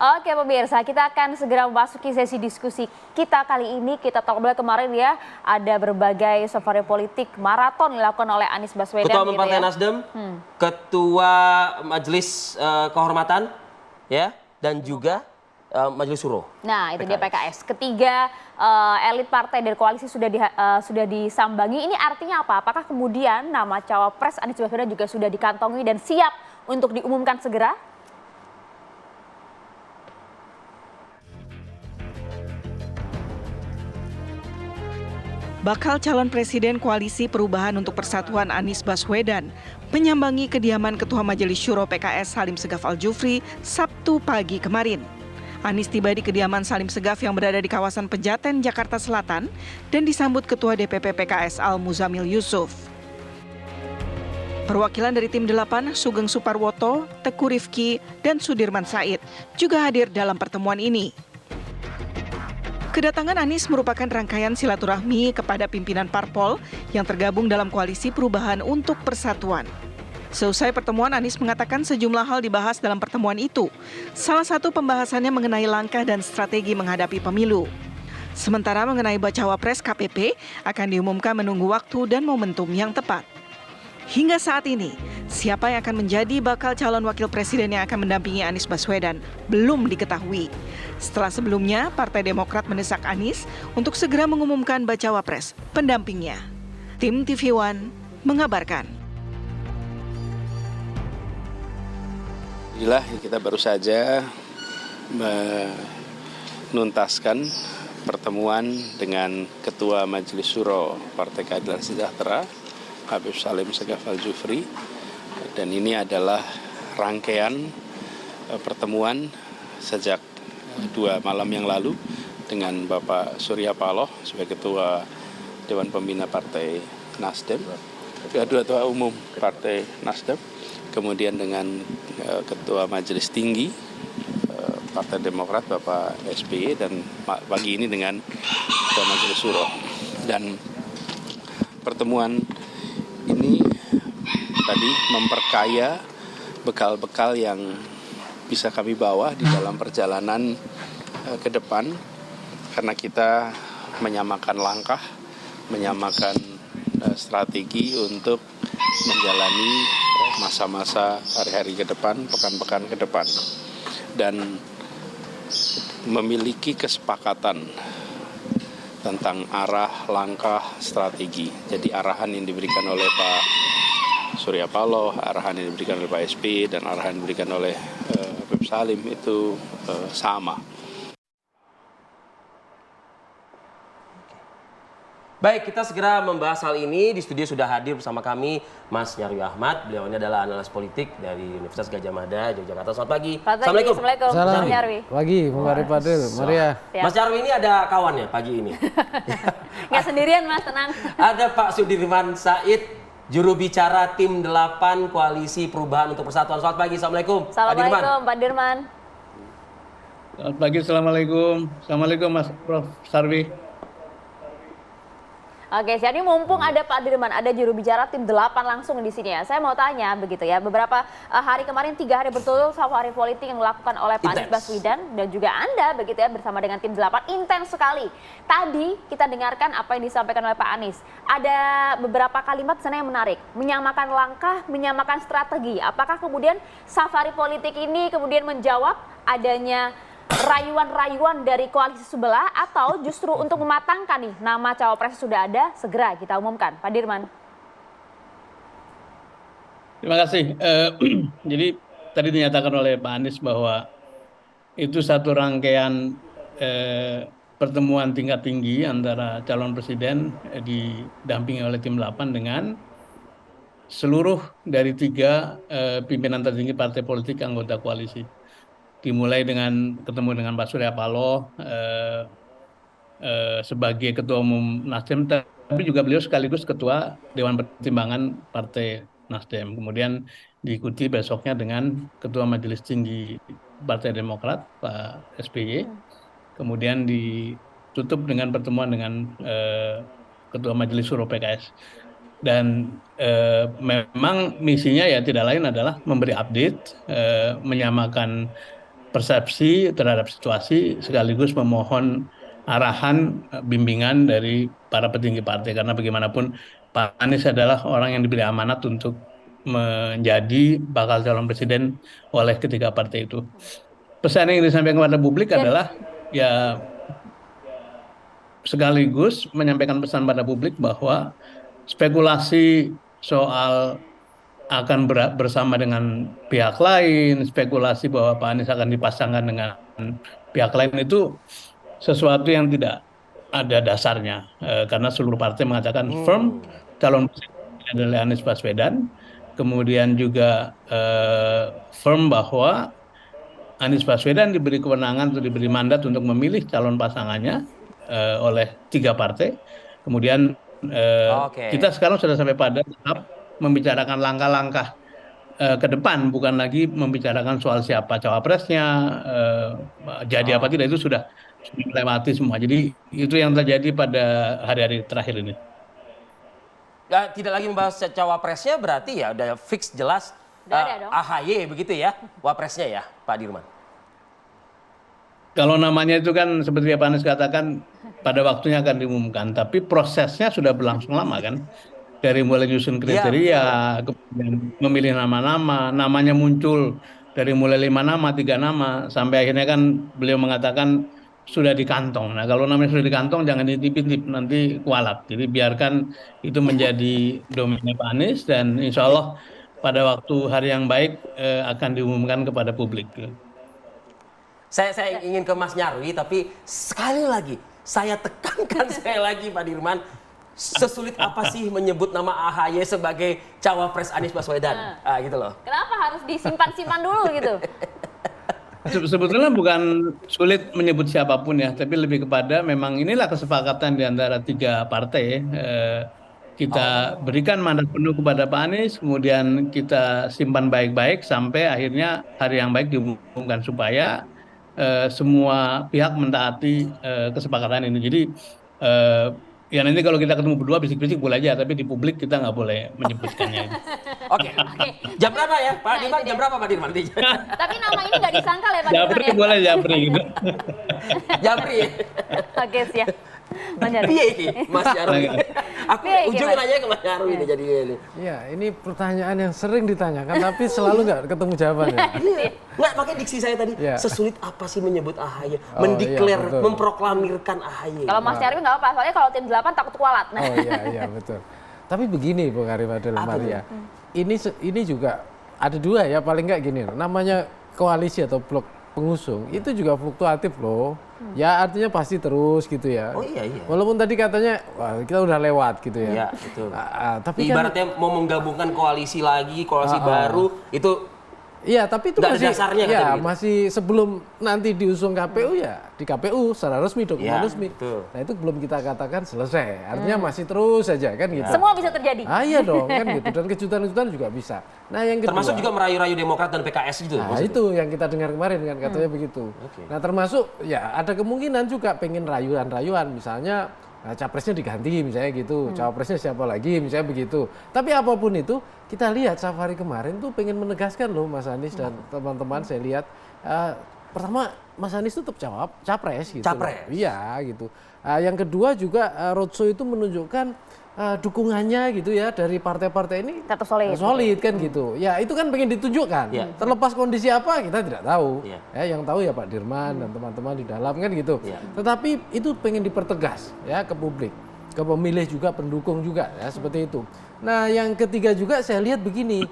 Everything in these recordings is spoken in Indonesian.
Oke pemirsa, kita akan segera memasuki sesi diskusi kita kali ini. Kita tahu kemarin ya, ada berbagai safari politik maraton dilakukan oleh Anies Baswedan. Ketua Umum gitu Partai ya. Nasdem, Ketua Majelis Kehormatan, ya, dan juga Majelis Suro. Nah, itu dia PKS. Ketiga elit partai dari koalisi sudah disambangi. Ini artinya apa? Apakah kemudian nama cawapres Anies Baswedan juga sudah dikantongi dan siap untuk diumumkan segera? Bakal calon presiden Koalisi Perubahan untuk Persatuan Anies Baswedan menyambangi kediaman Ketua Majelis Syuro PKS Salim Segaf Al-Jufri Sabtu pagi kemarin. Anies tiba di kediaman Salim Segaf yang berada di kawasan Pejaten, Jakarta Selatan dan disambut Ketua DPP PKS Al-Muzamil Yusuf. Perwakilan dari tim 8, Sugeng Suparwoto, Teku Rifki, dan Sudirman Said juga hadir dalam pertemuan ini. Kedatangan Anies merupakan rangkaian silaturahmi kepada pimpinan parpol yang tergabung dalam Koalisi Perubahan untuk Persatuan. Seusai pertemuan, Anies mengatakan sejumlah hal dibahas dalam pertemuan itu. Salah satu pembahasannya mengenai langkah dan strategi menghadapi pemilu. Sementara mengenai bacawa pres KPP akan diumumkan menunggu waktu dan momentum yang tepat. Hingga saat ini, siapa yang akan menjadi bakal calon wakil presiden yang akan mendampingi Anies Baswedan belum diketahui. Setelah sebelumnya, Partai Demokrat mendesak Anies untuk segera mengumumkan bacawa pres pendampingnya. Tim TV One mengabarkan. Alhamdulillah, kita baru saja menuntaskan pertemuan dengan Ketua Majelis Syuro Partai Keadilan Sejahtera, Habib Salim Segaf Al-Jufri, dan ini adalah rangkaian pertemuan sejak 2 malam yang lalu dengan Bapak Surya Paloh sebagai Ketua Dewan Pembina Partai Nasdem, Ketua Umum Partai Nasdem, kemudian dengan Ketua Majelis Tinggi Partai Demokrat Bapak SBY, dan pagi ini dengan Ketua Majelis Syuro. Dan pertemuan ini tadi memperkaya bekal-bekal yang bisa kami bawa di dalam perjalanan ke depan, karena kita menyamakan langkah, menyamakan strategi untuk menjalani masa-masa hari-hari ke depan, pekan-pekan ke depan, dan memiliki kesepakatan tentang arah, langkah, strategi. Jadi arahan yang diberikan oleh Pak Surya Paloh, arahan yang diberikan oleh Pak SBY, dan arahan yang diberikan oleh Habib Salim itu sama. Baik, kita segera membahas hal ini. Di studio sudah hadir bersama kami Mas Nyarwi Ahmad. Beliau ini adalah analis politik dari Universitas Gadjah Mada, Yogyakarta. Selamat pagi. Assalamualaikum. Assalamualaikum. Mas Nyarwi. Pagi, Bung Arif Fadil, Maria. Mas Nyarwi ini ada kawannya pagi ini. Nggak sendirian Mas, tenang. Ada Pak Sudirman Said, juru bicara tim 8 Koalisi Perubahan untuk Persatuan. Selamat pagi. Assalamualaikum. Assalamualaikum Pak Dirman. Selamat pagi, Assalamualaikum. Assalamualaikum Mas Prof. Sarwi. Oke, jadi mumpung ada Pak Dirman, ada juru bicara tim 8 langsung di sini ya. Saya mau tanya begitu ya, beberapa hari kemarin 3 hari berturut safari politik yang dilakukan oleh Pak Anies Baswedan dan juga Anda begitu ya bersama dengan tim 8 intens sekali. Tadi kita dengarkan apa yang disampaikan oleh Pak Anies. Ada beberapa kalimat sana yang menarik, menyamakan langkah, menyamakan strategi. Apakah kemudian safari politik ini kemudian menjawab adanya rayuan-rayuan dari koalisi sebelah, atau justru untuk mematangkan nih nama cawapres sudah ada, segera kita umumkan? Pak Dirman. Terima kasih. Jadi tadi dinyatakan oleh Pak Anies bahwa itu satu rangkaian pertemuan tingkat tinggi antara calon presiden didampingi oleh tim 8 dengan seluruh dari 3 pimpinan tertinggi partai politik anggota koalisi. Dimulai dengan ketemu dengan Pak Surya Paloh sebagai Ketua Umum Nasdem, tapi juga beliau sekaligus Ketua Dewan Pertimbangan Partai Nasdem. Kemudian diikuti besoknya dengan Ketua Majelis Tinggi Partai Demokrat, Pak SBY. Kemudian ditutup dengan pertemuan dengan Ketua Majelis Syuro PKS. Dan memang misinya ya tidak lain adalah memberi update, menyamakan persepsi terhadap situasi sekaligus memohon arahan bimbingan dari para petinggi partai karena bagaimanapun Pak Anies adalah orang yang diberi amanat untuk menjadi bakal calon presiden oleh ketiga partai itu. Pesan yang disampaikan kepada publik adalah ya sekaligus menyampaikan pesan pada publik bahwa spekulasi soal akan bersama dengan pihak lain, spekulasi bahwa Pak Anies akan dipasangkan dengan pihak lain itu sesuatu yang tidak ada dasarnya, karena seluruh partai mengatakan firm calon presiden adalah Anies Baswedan, kemudian juga firm bahwa Anies Baswedan diberi kewenangan atau diberi mandat untuk memilih calon pasangannya oleh 3 partai. Kemudian kita sekarang sudah sampai pada tahap membicarakan langkah-langkah ke depan, bukan lagi membicarakan soal siapa cawapresnya, jadi apa tidak, itu sudah melewati semua. Jadi itu yang terjadi pada hari-hari terakhir ini. Tidak lagi membahas cawapresnya, berarti ya udah fix jelas AHY begitu ya, wapresnya ya Pak Dirman. Kalau namanya itu kan seperti Pak Anies katakan pada waktunya akan diumumkan, tapi prosesnya sudah berlangsung lama kan. Dari mulai nyusun kriteria, kemudian memilih nama-nama, namanya muncul dari mulai 5 nama, 3 nama, sampai akhirnya kan beliau mengatakan sudah di kantong. Nah kalau namanya sudah di kantong jangan ditip-tip, nanti kualat. Jadi biarkan itu menjadi domainnya Pak Anies dan insya Allah pada waktu hari yang baik akan diumumkan kepada publik. Saya ingin ke Mas Nyarwi, tapi sekali lagi saya tekankan sekali lagi Pak Dirman, sesulit apa sih menyebut nama AHY sebagai cawapres Anies Baswedan? Gitu loh. Kenapa harus disimpan-simpan dulu gitu? Sebetulnya bukan sulit menyebut siapapun ya, tapi lebih kepada memang inilah kesepakatan di antara 3 partai. Kita berikan mandat penuh kepada Pak Anies, kemudian kita simpan baik-baik sampai akhirnya hari yang baik diumumkan supaya semua pihak mentaati kesepakatan ini. Jadi ya nanti kalau kita ketemu berdua bisik-bisik boleh aja, tapi di publik kita nggak boleh menyebutkannya. Oke. Jam berapa ya Pak Dirman? Jam berapa Pak Dirman? Tapi nama ini nggak disangkal ya Pak Dirman Japri ya? boleh Japri gitu. Japri. Oke siap. Piye iki Mas Nyarwi? Aku ujung nanya ke Mas Nyarwi ini jadi ini. Iya, ini pertanyaan yang sering ditanyakan tapi selalu nggak ketemu jawabannya. Nggak, pakai diksi saya tadi. Sesulit apa sih menyebut AHY? Mendeklar, memproklamirkan AHY. Kalau Mas Nyarwi nggak apa-apa, soalnya kalau tim 8 takut kualat. Oh iya betul. Tapi begini Bung Ariefadil Maria, ini juga ada 2 ya paling nggak gini. Namanya koalisi atau blok pengusung itu juga fluktuatif loh. Ya artinya pasti terus gitu ya. Oh iya. Walaupun tadi katanya wah, kita udah lewat gitu ya. Iya betul. Tapi ibaratnya kan, mau menggabungkan koalisi lagi, koalisi baru itu. Iya, tapi itu masih dasarnya ya, gitu. masih sebelum nanti diusung KPU ya di KPU secara resmi, dokumen resmi. Betul. Nah itu belum kita katakan selesai. Artinya masih terus saja kan gitu. Semua bisa terjadi. Iya dong kan gitu, dan kejutan-kejutan juga bisa. Nah yang kedua, termasuk juga merayu-rayu Demokrat dan PKS gitu. Nah itu yang kita dengar kemarin kan katanya begitu. Nah termasuk ya ada kemungkinan juga pengen rayuan-rayuan misalnya. Nah, capresnya diganti misalnya gitu, cawapresnya siapa lagi misalnya begitu. Tapi apapun itu, kita lihat safari kemarin tuh pengen menegaskan loh Mas Anies dan teman-teman saya lihat. Pertama Mas Anies tuh tetap capres gitu. Capres? Iya gitu. Yang kedua juga roadshow itu menunjukkan dukungannya gitu ya dari partai-partai ini tetap solid kan gitu. Ya itu kan pengen ditunjukkan. Terlepas kondisi apa kita tidak tahu. Yang tahu ya Pak Dirman dan teman-teman di dalam kan gitu. Tetapi itu pengen dipertegas ya ke publik, ke pemilih juga, pendukung juga ya seperti itu. Nah yang ketiga juga saya lihat begini,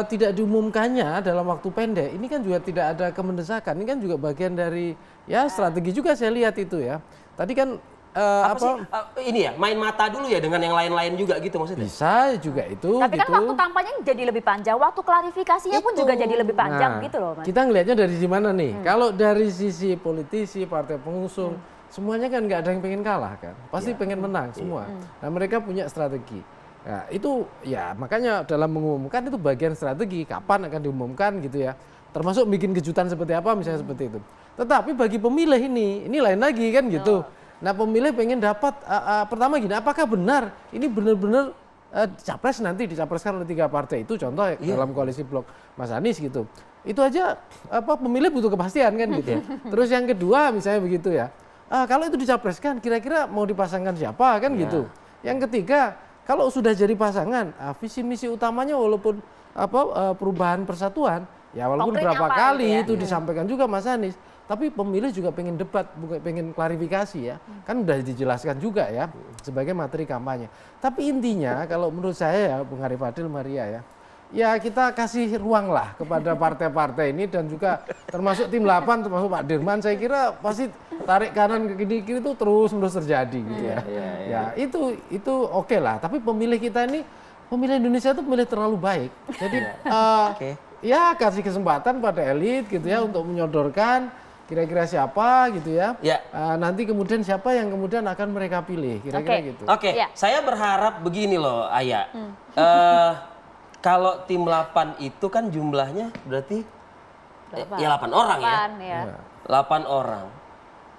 tidak diumumkannya dalam waktu pendek. Ini kan juga tidak ada kemendesakan. Ini kan juga bagian dari ya strategi juga saya lihat itu ya. Tadi kan apa sih ini ya main mata dulu ya dengan yang lain-lain juga gitu maksudnya. Bisa juga itu. Tapi kan gitu. waktu kampanye jadi lebih panjang, waktu klarifikasinya pun juga jadi lebih panjang gitu loh Mas. Kita ngelihatnya dari mana nih? Kalau dari sisi politisi, partai pengusung, semuanya kan nggak ada yang pengen kalah kan, pasti pengen menang semua. Nah mereka punya strategi. Nah itu ya makanya dalam mengumumkan itu bagian strategi, kapan akan diumumkan gitu ya. Termasuk bikin kejutan seperti apa misalnya seperti itu. Tetapi bagi pemilih ini lain lagi kan gitu. Nah pemilih pengen dapat pertama gini, apakah benar ini benar-benar capres nanti dicapreskan oleh 3 partai itu, contoh dalam koalisi blok Mas Anies gitu. Itu aja pemilih butuh kepastian kan gitu. Terus yang kedua misalnya begitu ya. Kalau itu dicapreskan kira-kira mau dipasangkan siapa kan gitu. Yang ketiga, kalau sudah jadi pasangan, visi misi utamanya walaupun perubahan persatuan, ya walaupun Konkretnya berapa apa kali gitu ya? itu disampaikan juga Mas Anies, tapi pemilih juga pengen debat, bukan pengen klarifikasi ya. Kan udah dijelaskan juga ya sebagai materi kampanye. Tapi intinya kalau menurut saya ya Bung Ari Fadil, Maria ya kita kasih ruang lah kepada partai-partai ini dan juga termasuk tim 8 termasuk Pak Dirman, saya kira pasti tarik kanan ke kiri itu terus-menerus terjadi gitu ya. Ya itu oke lah, tapi pemilih kita ini, pemilih Indonesia itu pemilih terlalu baik. Jadi ya kasih kesempatan pada elit gitu ya untuk menyodorkan kira-kira siapa gitu ya. Nanti kemudian siapa yang kemudian akan mereka pilih kira-kira gitu. Saya berharap begini loh Ayah. Kalau tim 8 itu kan jumlahnya berarti ya 8 orang ya. 8 orang.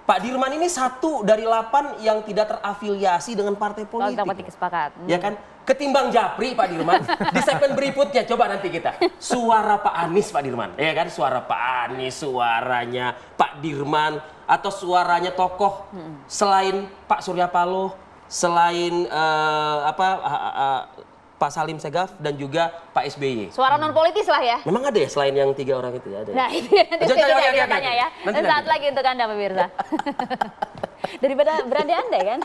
Pak Dirman ini 1 dari 8 yang tidak terafiliasi dengan partai politik. Sepakat. Ya kan? Ketimbang Japri Pak Dirman, di segmen berikutnya coba nanti kita suara Pak Anies Pak Dirman, ya kan, suara Pak Anies, suaranya Pak Dirman, atau suaranya tokoh selain Pak Surya Paloh, selain Pak Salim Segaf dan juga Pak SBY. Suara non politis lah ya. Memang ada ya selain yang 3 orang itu ya? Ada. Nah itu nanti kita tanya ya. Saat lagi untuk Anda pemirsa. Daripada berandai-andai kan.